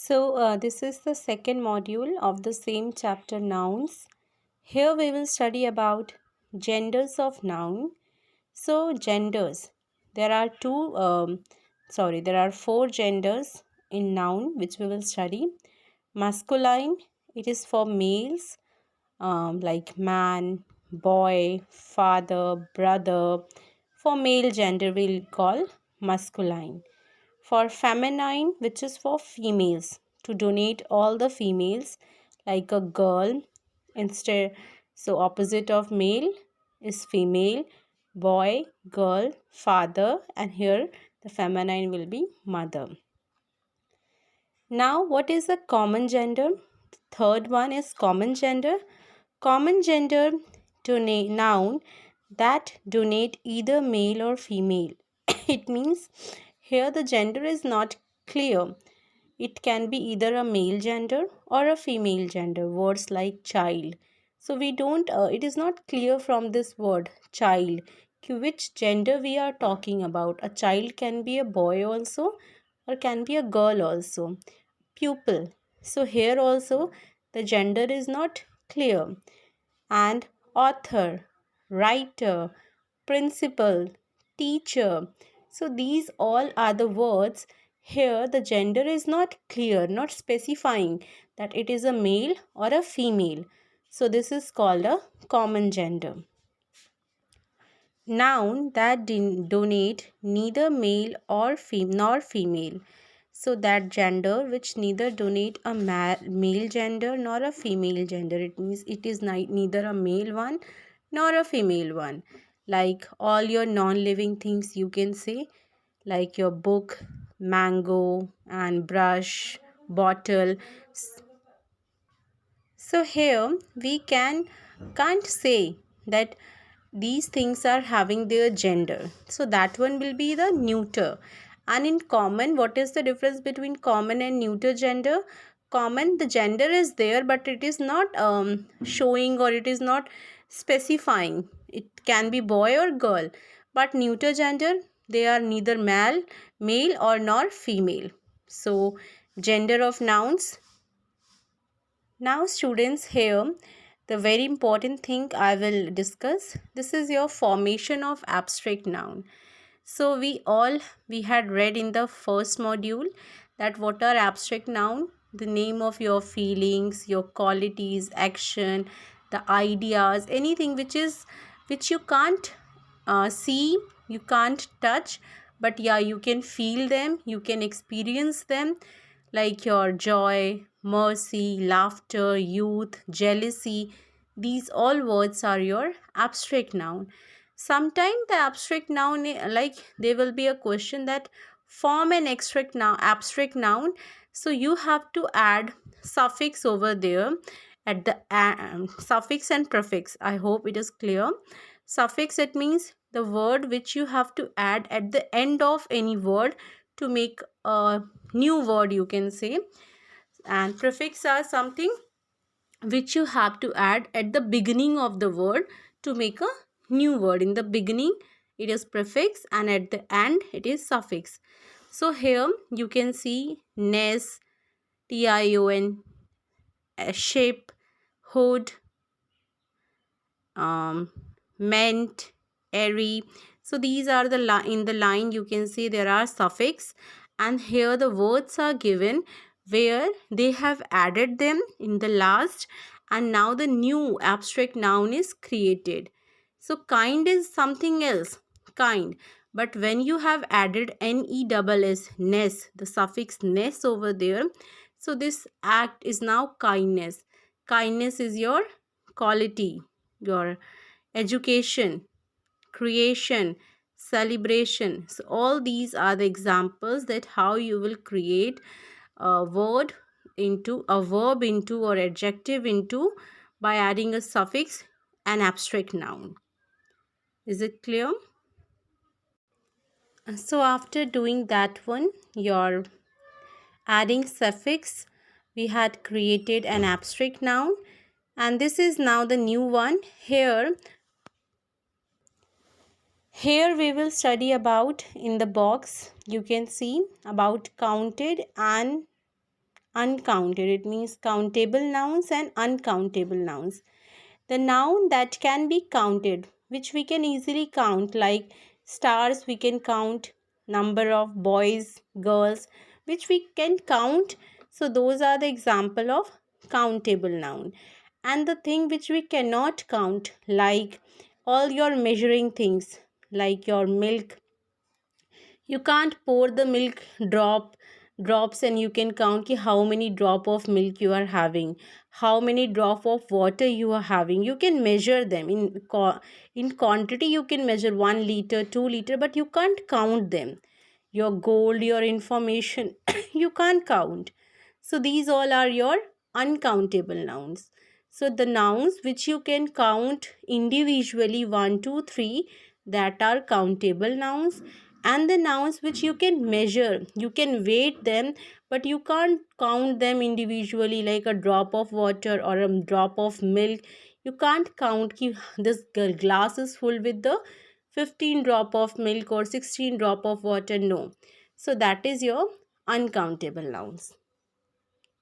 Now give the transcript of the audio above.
This is the second module of the same chapter, nouns. Here we will study about genders of noun. So, genders. There are there are four genders in noun which we will study. Masculine, it is for males, like man, boy, father, brother. For male gender, we'll call masculine. For feminine, which is for females, to donate all the females, like a girl instead. So opposite of male is female, boy, girl, father, and here the feminine will be mother. Now what is the common gender? Third one is common gender. Common gender noun that donate either male or female. It means here the gender is not clear. It can be either a male gender or a female gender. Words like child. So we don't. It is not clear from this word child which gender we are talking about. A child can be a boy also, or can be a girl also. Pupil. So here also the gender is not clear. And author, writer, principal, teacher. So these all are the words. Here the gender is not clear, not specifying that it is a male or a female. So this is called a common gender. Noun that donate neither male or nor female. So that gender which neither donate a male gender nor a female gender. It means it is neither a male one nor a female one. Like all your non-living things you can say, like your book, mango, and brush, bottle. So here we can't say that these things are having their gender. So that one will be the neuter. And in common, what is the difference between common and neuter gender? Common, the gender is there, but it is not showing, or it is not specifying. It can be boy or girl. But neuter gender, they are neither male or nor female. So gender of nouns. Now students, here the very important thing I will discuss. This is your formation of abstract noun. So we had read in the first module that what are abstract noun? The name of your feelings, your qualities, action, the ideas, anything which you can't see, you can't touch, but yeah, you can feel them, you can experience them, like your joy, mercy, laughter, youth, jealousy. These all words are your abstract noun. Sometimes the abstract noun, like there will be a question that form an abstract noun. So you have to add suffix over there at the suffix and prefix. I hope it is clear. Suffix, it means the word which you have to add at the end of any word to make a new word, you can say. And prefix are something which you have to add at the beginning of the word to make a new word. In the beginning it is prefix, and at the end it is suffix. So here you can see ness, tion, shape, hood, meant, airy. So these are the in the line you can see there are suffix, and here the words are given where they have added them in the last, and now the new abstract noun is created. So kind is something else, kind. But when you have added ness, ness, the suffix ness over there, so this act is now kindness. Kindness is your quality, your education, creation, celebration. So all these are the examples that how you will create a word into a verb into or adjective into by adding a suffix, an abstract noun. Is it clear? So after doing that one, your adding suffix, we had created an abstract noun, and this is now the new one. Here we will study about, in the box you can see about counted and uncounted. It means countable nouns and uncountable nouns. The noun that can be counted, which we can easily count, like stars, we can count, number of boys, girls, which we can count. So those are the example of countable noun. And the thing which we cannot count, like all your measuring things, like your milk, you can't pour the milk drops and you can count ki how many drop of milk you are having, how many drop of water you are having. You can measure them in quantity. You can measure 1 liter, 2 liter, but you can't count them. Your gold, your information, you can't count. So these all are your uncountable nouns. So the nouns which you can count individually, 1 2 3, that are countable nouns. And the nouns which you can measure, you can weight them, but you can't count them individually, like a drop of water or a drop of milk. You can't count ki this glass is full with the 15 drop of milk or 16 drop of water. No. So that is your uncountable nouns.